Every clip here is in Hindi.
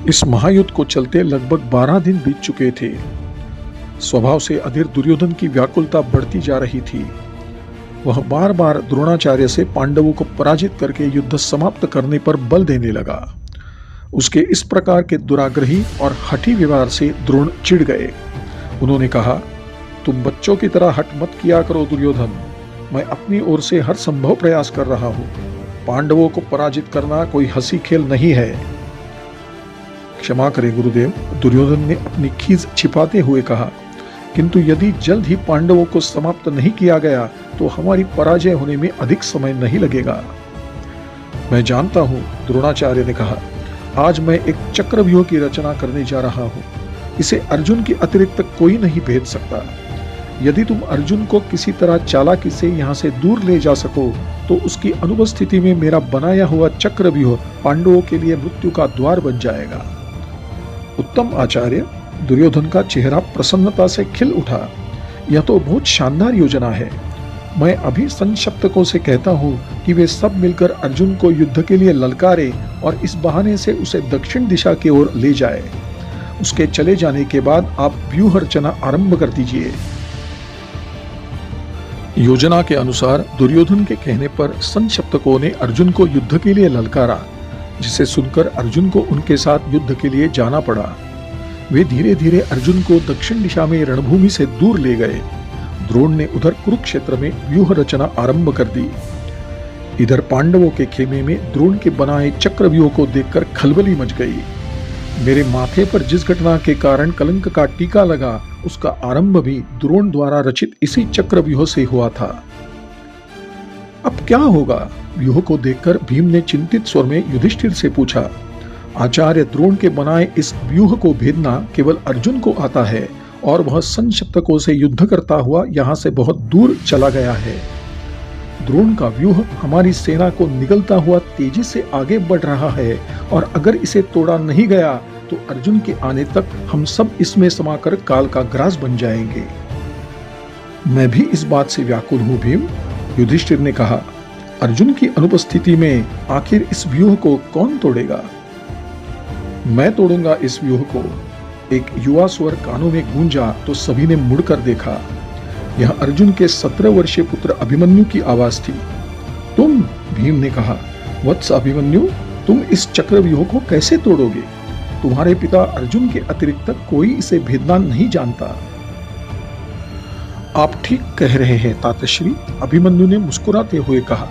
इस महायुद्ध को चलते लगभग 12 दिन बीत चुके थे। स्वभाव से अधीर दुर्योधन की व्याकुलता बढ़ती जा रही थी। वह बार बार द्रोणाचार्य से पांडवों को पराजित करके युद्ध समाप्त करने पर बल देने लगा। उसके इस प्रकार के दुराग्रही और हठी व्यवहार से द्रोण चिढ़ गए। उन्होंने कहा, तुम बच्चों की तरह हठ मत किया करो दुर्योधन। मैं अपनी ओर से हर संभव प्रयास कर रहा हूं। पांडवों को पराजित करना कोई हंसी खेल नहीं है। क्षमा करें गुरुदेव, दुर्योधन ने अपनी खीज छिपाते हुए कहा, किंतु यदि जल्द ही पांडवों को समाप्त नहीं किया गया तो हमारी पराजय होने में अधिक समय नहीं लगेगा। मैं जानता हूं, द्रोणाचार्य ने कहा, आज मैं एक चक्रव्यूह की रचना करने जा रहा हूं। इसे अर्जुन के अतिरिक्त कोई नहीं भेद सकता। यदि तुम अर्जुन को किसी तरह चालाकी से यहाँ से दूर ले जा सको तो उसकी अनुपस्थिति में मेरा बनाया हुआ चक्रव्यूह पांडवों के लिए मृत्यु का द्वार बन जाएगा। उत्तम आचार्य, दुर्योधन का चेहरा प्रसन्नता से खिल उठा। यह तो बहुत शानदार योजना है। मैं अभी संशप्तकों से कहता हूँ कि वे सब मिलकर अर्जुन को युद्ध के लिए ललकारे और इस बहाने से उसे दक्षिण दिशा की ओर ले जाए। उसके चले जाने के बाद आप व्यूह रचना आरंभ कर दीजिए। योजना के अनुसार दुर्योधन के कहने पर संशप्तकों ने अर्जुन को युद्ध के लिए ललकारा, जिसे सुनकर अर्जुन को उनके साथ युद्ध के लिए जाना पड़ा। वे धीरे धीरे अर्जुन को दक्षिण दिशा में रणभूमि से दूर ले गए। द्रोण ने उधर कुरुक्षेत्र में व्यूह रचना आरंभ कर दी। इधर पांडवों के खेमे में द्रोण के बनाए चक्रव्यूह को देखकर खलबली मच गई। मेरे माथे पर जिस घटना के कारण कलंक का टीका लगा, उसका आरंभ भी द्रोण द्वारा रचित इसी चक्रव्यूह से हुआ था। अब क्या होगा? व्यूह को देखकर भीम ने चिंतित स्वर में युधिष्ठिर से पूछा। आचार्य, द्रोण के बनाए इस व्यूह को भेदना केवल अर्जुन को आता है और वह संशप्तकों से युद्ध करता हुआ यहाँ से बहुत दूर चला गया है। द्रोण का व्यूह हमारी सेना को निगलता हुआ तेजी से आगे बढ़ रहा है और अगर इसे तोड़ा नहीं गया तो अर्जुन के आने तक हम सब इसमें समाकर काल का ग्रास बन जाएंगे। मैं भी इस बात से व्याकुल हूं भीम, युधिष्ठिर ने कहा। अर्जुन की अनुपस्थिति में आखिर इस व्यूह को कौन तोड़ेगा? मैं तोड़ूंगा इस व्यूह को। एक युवा स्वर कानों में गूंजा तो सभी ने मुड़कर देखा। यह अर्जुन के 17 वर्षीय पुत्र अभिमन्यु की आवाज थी। तुम? भीम ने कहा। वत्स अभिमन्यु, तुम इस चक्रव्यूह को कैसे तोड़ोगे? तुम्हारे पिता अर्जुन के अतिरिक्त कोई इसे भेदना नहीं जानता। आप ठीक कह रहे हैं तातश्री, अभिमन्यु ने मुस्कुराते हुए कहा।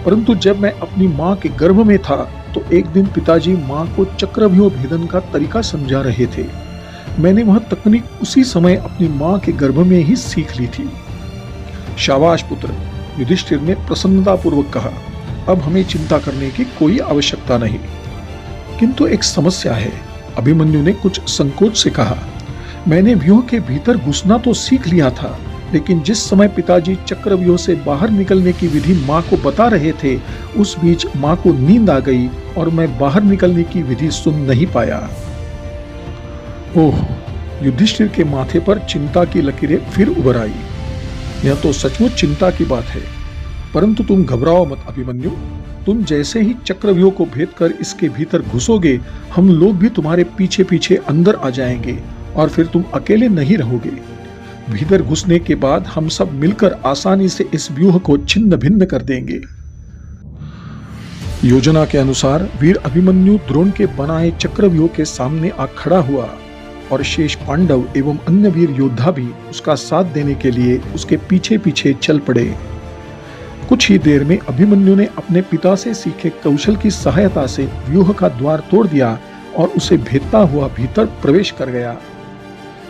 परंतु जब मैं अपनी माँ के गर्भ में था तो एक दिन पिताजी माँ को चक्रव्यूह भेदन का तरीका समझा रहे थे। मैंने वह तकनीक उसी समय अपनी माँ के गर्भ में ही सीख ली थी। शाबाश पुत्र, युधिष्ठिर ने प्रसन्नतापूर्वक कहा। अब हमें चिंता करने की कोई आवश्यकता नहीं। किंतु एक समस्या है, अभिमन्यु ने कुछ संकोच से कहा। मैंने व्यूह के भीतर घुसना तो सीख लिया था, लेकिन जिस समय पिताजी चक्रव्यूह से बाहर निकलने की विधि माँ को बता रहे थे, उस बीच माँ को नींद आ गई और मैं बाहर निकलने की विधि सुन नहीं पाया। ओह, युधिष्ठिर के माथे पर चिंता की लकीरें फिर उभर आई। यह तो सचमुच चिंता की बात है। परंतु तुम घबराओ मत अभिमन्यु। तुम जैसे ही चक्रव्यूह को भेदकर इसके भीतर घुसोगे, हम लोग भी तुम्हारे पीछे पीछे अंदर आ जाएंगे और फिर तुम अकेले नहीं रहोगे। भीतर घुसने के बाद हम सब मिलकर आसानी से इस व्यूह को छिन्न भिन्न कर देंगे। योजना के अनुसार वीर अभिमन्यु द्रोण के बनाए चक्रव्यूह के सामने आ खड़ा हुआ और शेष पांडव एवं अन्य वीर योद्धा भी उसका साथ देने के लिए उसके पीछे पीछे चल पड़े। कुछ ही देर में अभिमन्यु ने अपने पिता से सीखे कौशल की सहायता से व्यूह का द्वार तोड़ दिया और उसे भेदता हुआ भीतर प्रवेश कर गया।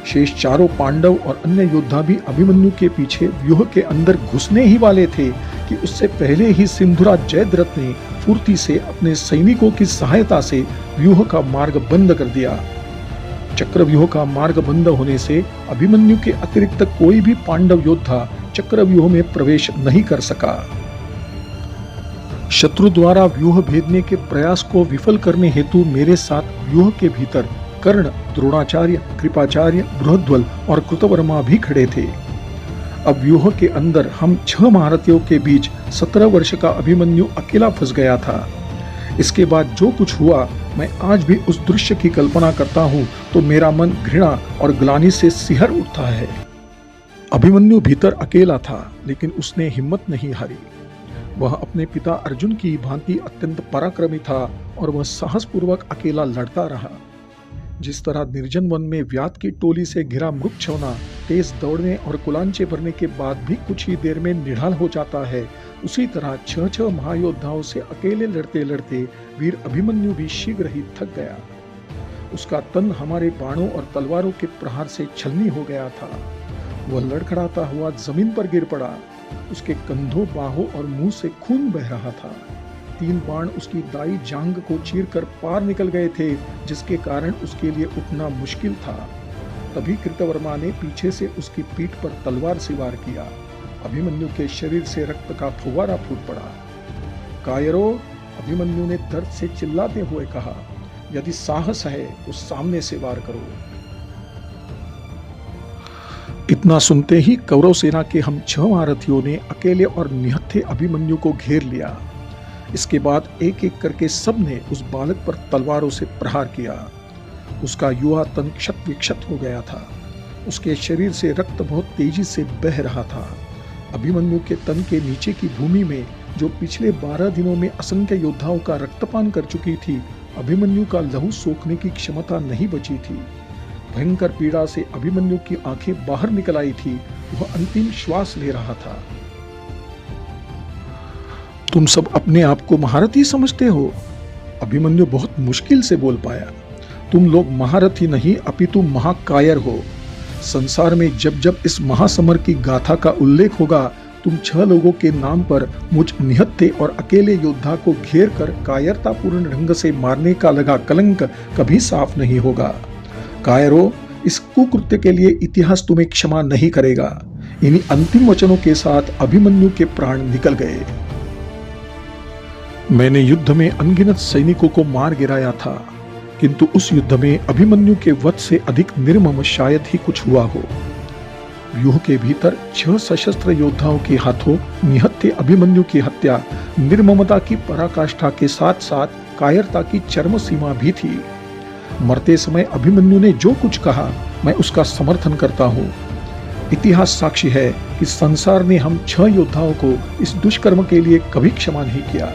शेष चारों पांडव और अन्य योद्धा भी अभिमन्यु के पीछे व्यूह के अंदर घुसने ही वाले थे कि उससे पहले ही सिंधुराज जयद्रथ ने फुर्ती से अपने सैनिकों की सहायता से व्यूह का मार्ग बंद कर दिया। चक्रव्यूह का मार्ग बंद होने से अभिमन्यु के अतिरिक्त कोई भी पांडव योद्धा चक्रव्यूह में प्रवेश नहीं कर सका। शत्रु द्वारा व्यूह भेदने के प्रयास को विफल करने हेतु मेरे साथ व्यूह के भीतर कर्ण, द्रोणाचार्य, कृपाचार्य, बृहद्वल और कृतवर्मा भी खड़े थे। अब व्यूह के अंदर हम 6 महारथियों के बीच 17 वर्ष का अभिमन्यु अकेला फंस गया था। इसके बाद जो कुछ हुआ, मैं आज भी उस दृश्य की कल्पना करता हूँ तो मेरा मन घृणा और ग्लानि से सिहर उठता है। अभिमन्यु भीतर अकेला था, लेकिन उसने हिम्मत नहीं हारी। वह अपने पिता अर्जुन की भांति अत्यंत पराक्रमी था और वह साहसपूर्वक अकेला लड़ता रहा। जिस तरह निर्जन वन में व्याध की टोली से घिरा मृगछौना तेज दौड़ने और कुलांचे भरने के बाद भी कुछ ही देर में निढाल हो जाता है, उसी तरह छह महायोद्धाओं से अकेले लड़ते लड़ते वीर अभिमन्यु भी शीघ्र ही थक गया। उसका तन हमारे बाणों और तलवारों के प्रहार से छलनी हो गया था। वह लड़खड़ाता हुआ जमीन पर गिर पड़ा। उसके कंधों, बाहों और मुंह से खून बह रहा था। 3 बाण उसकी दाई जांघ को चीरकर पार निकल गए थे, जिसके कारण उसके लिए उठना मुश्किल था। तभी कृतवर्मा ने पीछे से उसकी पीठ पर तलवार से वार किया। अभिमन्यु के शरीर से रक्त का फुव्वारा फूट पड़ा। कायरो, अभिमन्यु ने दर्द से चिल्लाते हुए कहा, यदि साहस है तो सामने से वार करो। इतना सुनते ही कौरव सेना के हम 6 महारथियों ने अकेले और निहत्थे अभिमन्यु को घेर लिया। इसके बाद एक एक करके सबने उस बालक पर तलवारों से प्रहार किया। उसका युवा तन क्षत विक्षत हो गया था। उसके शरीर से रक्त बहुत तेजी से बह रहा था। अभिमन्यु के तन के नीचे की भूमि में, जो पिछले 12 दिनों में असंख्य योद्धाओं का रक्तपान कर चुकी थी, अभिमन्यु का लहू सोखने की क्षमता नहीं बची थी। भयंकर पीड़ा से अभिमन्यु की आंखें बाहर निकल आई थी। वह अंतिम श्वास ले रहा था। तुम सब अपने आप को महारथी समझते हो? अभिमन्यु बहुत मुश्किल से बोल पाया। तुम लोग महारथी नहीं, अपितु महाकायर हो। संसार में जब जब इस महासमर की गाथा का उल्लेख होगा, तुम 6 लोगों के नाम पर मुझ निहत्थे और अकेले योद्धा को घेर कर कायरतापूर्ण ढंग से मारने का लगा कलंक कभी साफ नहीं होगा। कायरो, इस कुकृत्य के लिए इतिहास तुम्हें क्षमा नहीं करेगा। इन्हीं अंतिम वचनों के साथ अभिमन्यु के प्राण निकल गए। मैंने युद्ध में अनगिनत सैनिकों को मार गिराया था, किंतु उस युद्ध में अभिमन्यु के वध से अधिक निर्मम शायद ही कुछ हुआ हो। व्यूह के भीतर 6 सशस्त्र योद्धाओं के हाथों निहत्थे अभिमन्यु की हत्या निर्ममता की पराकाष्ठा के साथ साथ कायरता की चरम सीमा भी थी। मरते समय अभिमन्यु ने जो कुछ कहा, मैं उसका समर्थन करता हूँ। इतिहास साक्षी है कि संसार ने हम 6 योद्धाओं को इस दुष्कर्म के लिए कभी क्षमा नहीं किया।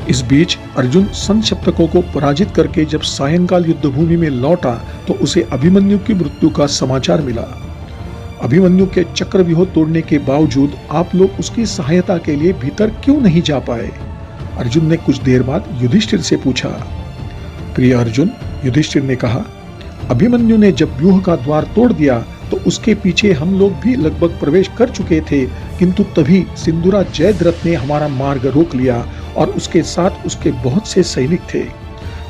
इस बीच अर्जुन संशप्तकों को पराजित करके जब सायंकाल युद्धभूमि में लौटा तो उसे अभिमन्यु की मृत्यु का समाचार मिला। अभिमन्यु के चक्रव्यूह तोड़ने के बावजूद आप लोग उसकी सहायता के लिए भीतर क्यों नहीं जा पाए? अर्जुन ने कुछ देर बाद युधिष्ठिर से पूछा। प्रिय अर्जुन, युधिष्ठिर ने कहा, अभिमन्यु ने जब व्यूह का द्वार तोड़ दिया तो उसके पीछे हम लोग भी लगभग प्रवेश कर चुके थे, किंतु तभी सिंधुरा जयद्रथ ने हमारा मार्ग रोक लिया और उसके साथ उसके बहुत से सैनिक थे।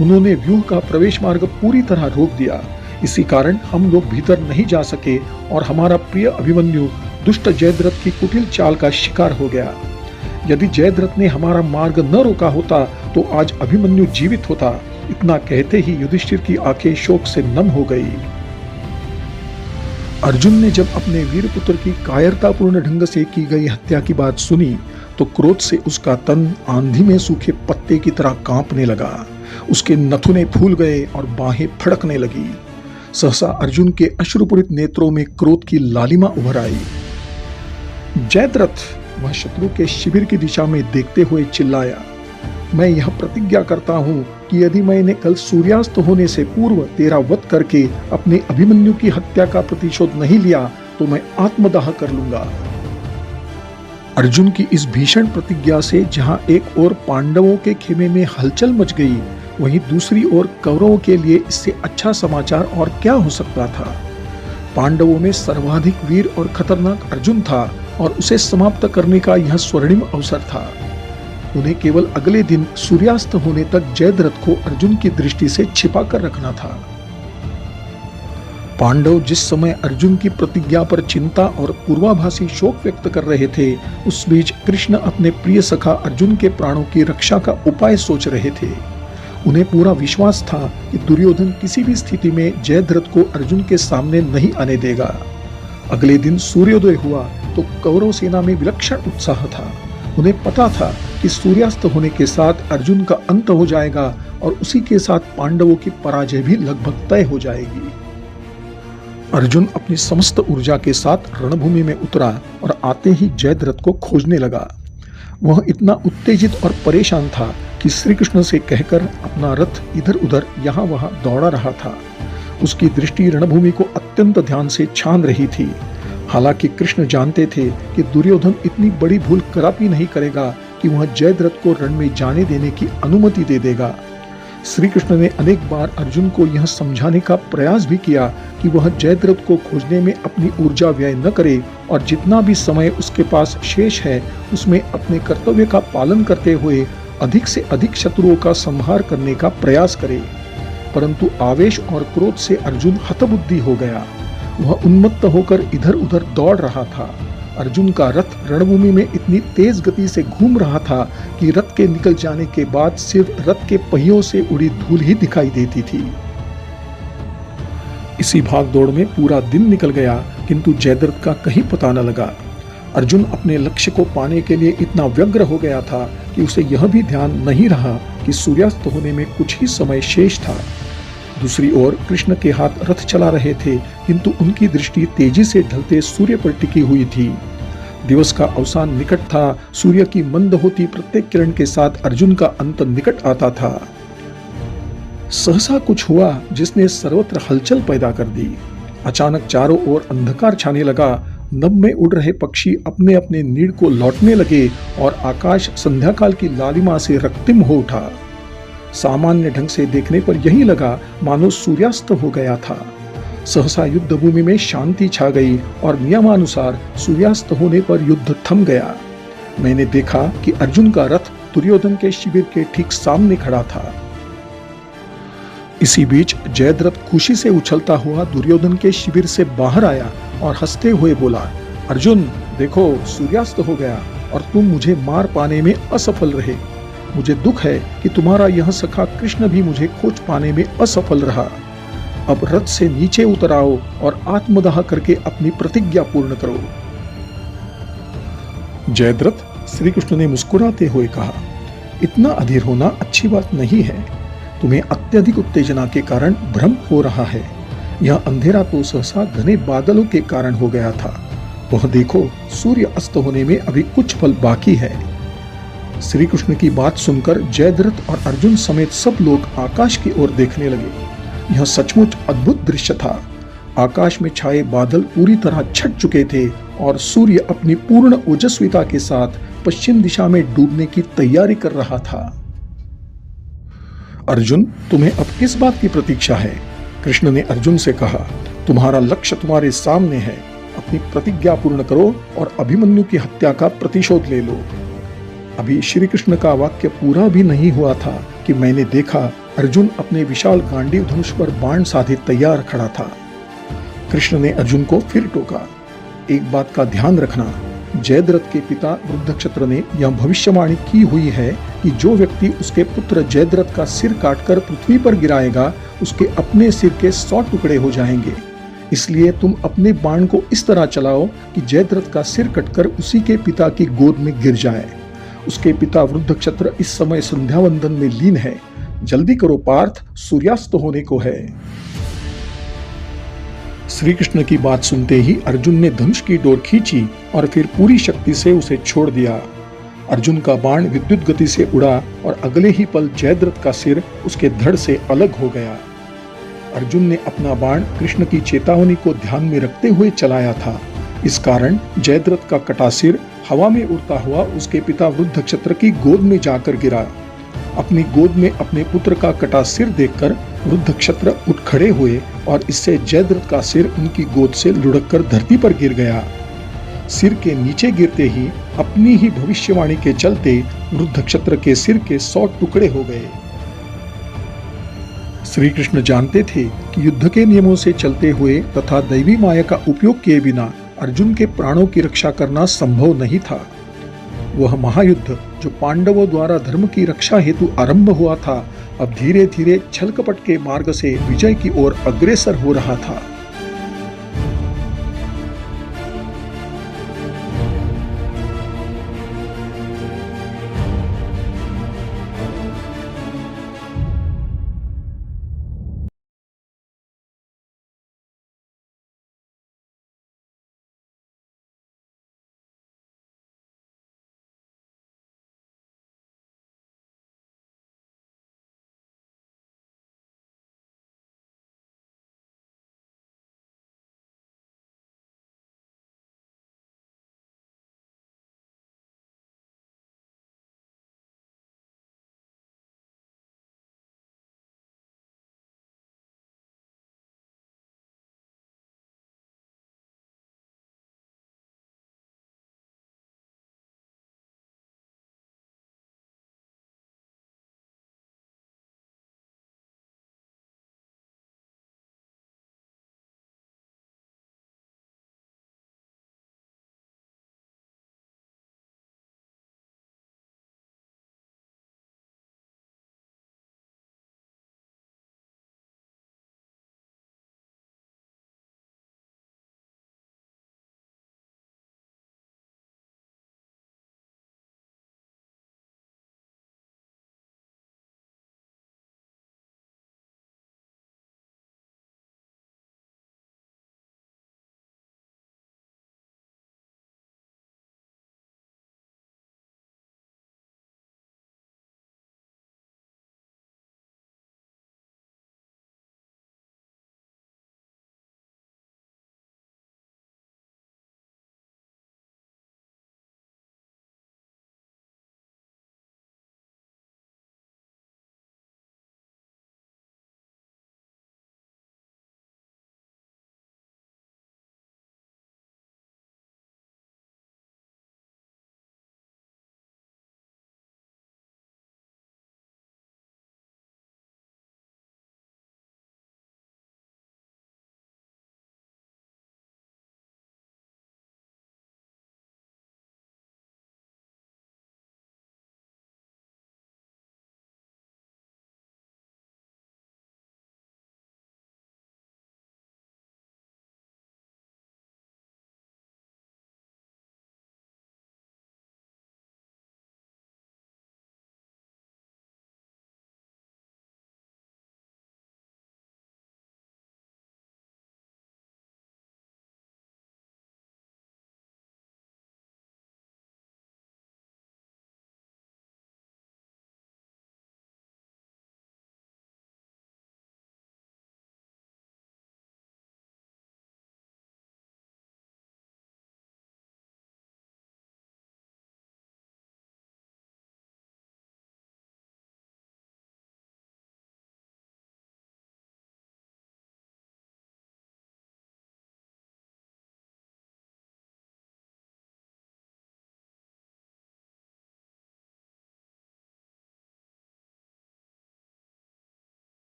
उन्होंने व्यूह का प्रवेश मार्ग पूरी तरह रोक दिया। इसी कारण हम लोग भीतर नहीं जा सके और हमारा प्रिय अभिमन्यु दुष्ट जयद्रथ की कुटिल चाल का शिकार हो गया। यदि जयद्रथ ने हमारा मार्ग न रोका होता तो आज अभिमन्यु जीवित होता। इतना कहते ही युधिष्ठिर की आंखें शोक से नम हो गई। अर्जुन ने जब अपने वीर पुत्र की कायरतापूर्ण ढंग से की गई हत्या की बात सुनी तो क्रोध से उसका तन आंधी में सूखे पत्ते की तरह कांपने लगा। उसके नथुने फूल गए और बाहें फड़कने लगी। सहसा अर्जुन के अश्रुपूरित नेत्रों में क्रोध की लालिमा उभर आई। जयद्रथ, वह शत्रु के शिविर की दिशा में देखते हुए चिल्लाया, मैं यह प्रतिज्ञा करता हूं कि यदि मैंने कल सूर्यास्त होने से पूर्व तेरा वध करके अपने अभिमन्यु की हत्या का प्रतिशोध नहीं लिया तो मैं आत्मदाह कर लूंगा। अर्जुन की इस भीषण प्रतिज्ञा से जहां एक ओर पांडवों के खेमे में हलचल मच गई, वहीं दूसरी ओर कौरवों के लिए इससे अच्छा समाचार और क्या हो सकता था। पांडवों में सर्वाधिक वीर और खतरनाक अर्जुन था और उसे समाप्त करने का यह स्वर्णिम अवसर था। उन्हें केवल अगले दिन सूर्यास्त होने तक जयद्रथ को अर्जुन की दृष्टि से छिपा कर रखना था। पांडव जिस समय अर्जुन की प्रतिज्ञा पर चिंता और पूर्वाभासी शोक व्यक्त कर रहे थे, उस बीच कृष्ण अपने प्रिय सखा अर्जुन के प्राणों की रक्षा का उपाय सोच रहे थे। उन्हें पूरा विश्वास था कि दुर्योधन किसी भी स्थिति में जयद्रथ को अर्जुन के सामने नहीं आने देगा। अगले दिन सूर्योदय हुआ तो कौरव सेना में विलक्षण उत्साह था। उन्हें पता था कि सूर्यास्त होने के साथ अर्जुन का अंत हो जाएगा और उसी के साथ पांडवों की पराजय भी लगभग तय हो जाएगी। अर्जुन अपनी समस्त ऊर्जा के साथ रणभूमि में उतरा और आते ही जयद्रथ को खोजने लगा। वह इतना उत्तेजित और परेशान था कि श्री कृष्ण से कहकर अपना रथ इधर उधर यहाँ वहाँ दौड़ा रहा था। उसकी दृष्टि रणभूमि को अत्यंत ध्यान से छान रही थी। हालांकि कृष्ण जानते थे कि दुर्योधन इतनी बड़ी भूल कदापि नहीं करेगा कि वह जयद्रथ को रण में जाने देने की अनुमति दे देगा। श्री कृष्ण ने अनेक बार अर्जुन को यह समझाने का प्रयास भी किया कि वह जयद्रथ को खोजने में अपनी ऊर्जा व्यय न करे और जितना भी समय उसके पास शेष है उसमें अपने कर्तव्य का पालन करते हुए अधिक से अधिक शत्रुओं का संहार करने का प्रयास करे। परंतु आवेश और क्रोध से अर्जुन हतबुद्धि हो गया। वह उन्मत्त होकर इधर उधर दौड़ रहा था। अर्जुन का रथ रणभूमि में इतनी तेज गति से घूम रहा था कि रथ के निकल जाने के बाद सिर्फ रथ के पहियों से उड़ी धूल ही दिखाई देती थी। इसी भागदौड़ में पूरा दिन निकल गया, किंतु जयद्रथ का कहीं पता न लगा। अर्जुन अपने लक्ष्य को पाने के लिए इतना व्यग्र हो गया था कि उसे यह भी ध्यान नहीं रहा कि सूर्यास्त होने में कुछ ही समय शेष था। दूसरी ओर कृष्ण के हाथ रथ चला रहे थे, किंतु उनकी दृष्टि तेजी से ढलते सूर्य पर टिकी हुई थी। दिवस का अवसान निकट था। सूर्य की मंद होती प्रत्येक किरण के साथ अर्जुन का अंत निकट आता था। सहसा कुछ हुआ जिसने सर्वत्र हलचल पैदा कर दी। अचानक चारों ओर अंधकार छाने लगा। नभ में उड़ रहे पक्षी अपने अपने नीड़ को लौटने लगे और आकाश संध्याकाल की लालिमा से रक्तिम हो उठा। सामान्य ढंग से देखने पर यही लगा मानो सूर्यास्त हो गया था। सहसा युद्ध भूमि में शांति छा गई और नियमानुसार सूर्यास्त होने पर युद्ध थम गया। मैंने देखा कि अर्जुन का रथ दुर्योधन के शिविर के ठीक सामने खड़ा था। इसी बीच जयद्रथ खुशी से उछलता हुआ दुर्योधन के शिविर से बाहर आया और हंसते हुए बोला, अर्जुन देखो, सूर्यास्त हो गया और तुम मुझे मार पाने में असफल रहे। मुझे दुख है कि तुम्हारा यह सखा कृष्ण भी मुझे खोज पाने में असफल रहा। अब रथ से नीचे उतर आओ और आत्मदाह करके अपनी प्रतिज्ञा पूर्ण करो। जयद्रथ, श्री कृष्ण ने मुस्कुराते हुए कहा, इतना अधीर होना अच्छी बात नहीं है। तुम्हें अत्यधिक उत्तेजना के कारण भ्रम हो रहा है। यह अंधेरा तो सहसा घने बादलों के कारण हो गया था। वह देखो, सूर्य अस्त होने में अभी कुछ पल बाकी है। श्री कृष्ण की बात सुनकर जयद्रथ और अर्जुन समेत सब लोग आकाश की ओर देखने लगे। यह सचमुच अद्भुत दृश्य था। आकाश में छाए बादल पूरी तरह छट चुके थे और सूर्य अपनी पूर्ण ओजस्विता के साथ पश्चिम दिशा में डूबने की तैयारी कर रहा था। अर्जुन, तुम्हें अब किस बात की प्रतीक्षा है? कृष्ण ने अर्जुन से कहा, तुम्हारा लक्ष्य तुम्हारे सामने है। अपनी प्रतिज्ञा पूर्ण करो और अभिमन्यु की हत्या का प्रतिशोध ले लो। अभी श्री कृष्ण का वाक्य पूरा भी नहीं हुआ था कि मैंने देखा अर्जुन अपने विशाल गांडीव धनुष पर बाण साधे तैयार खड़ा था। कृष्ण ने अर्जुन को फिर टोका, एक बात का ध्यान रखना, जयद्रथ के पिता वृद्धक्षत्र ने यह भविष्यवाणी की हुई है कि जो व्यक्ति उसके पुत्र जयद्रथ का सिर काटकर पृथ्वी पर गिराएगा, उसके अपने सिर के 100 टुकड़े हो जाएंगे। इसलिए तुम अपने बाण को इस तरह चलाओ कि जयद्रथ का सिर कटकर उसी के पिता की गोद में गिर जाए। उसके पिता वृद्धक्षत्र इस समय संध्यावंदन में लीन है। जल्दी करो पार्थ, सूर्यास्त होने को है। श्री कृष्ण की बात सुनते ही अर्जुन ने धनुष की डोर खींची और फिर पूरी शक्ति से उसे छोड़ दिया। अर्जुन का बाण विद्युत गति से उड़ा और अगले ही पल जयद्रथ का सिर उसके धड़ से अलग हो गया। अर्जुन ने अपना बाण कृष्ण की चेतावनी को ध्यान में रखते हुए चलाया था। इस कारण जयद्रथ का कटा सिर हवा में उड़ता हुआ उसके पिता वृद्धक्षत्र की गोद में जाकर गिरा। अपनी गोद में अपने पुत्र का कटा सिर देखकर वृद्धक्षत्र उठ खड़े हुए और इससे जयद्रथ का सिर उनकी गोद से लुढ़ककर धरती पर गिर गया। सिर के नीचे गिरते ही अपनी ही भविष्यवाणी के चलते वृद्धक्षत्र के सिर के 100 टुकड़े हो गए। श्री कृष्ण जानते थे कि युद्ध के नियमों से चलते हुए तथा दैवी माया का उपयोग किए बिना अर्जुन के प्राणों की रक्षा करना संभव नहीं था। वह महायुद्ध जो पांडवों द्वारा धर्म की रक्षा हेतु आरंभ हुआ था, अब धीरे धीरे छल कपट के मार्ग से विजय की ओर अग्रसर हो रहा था।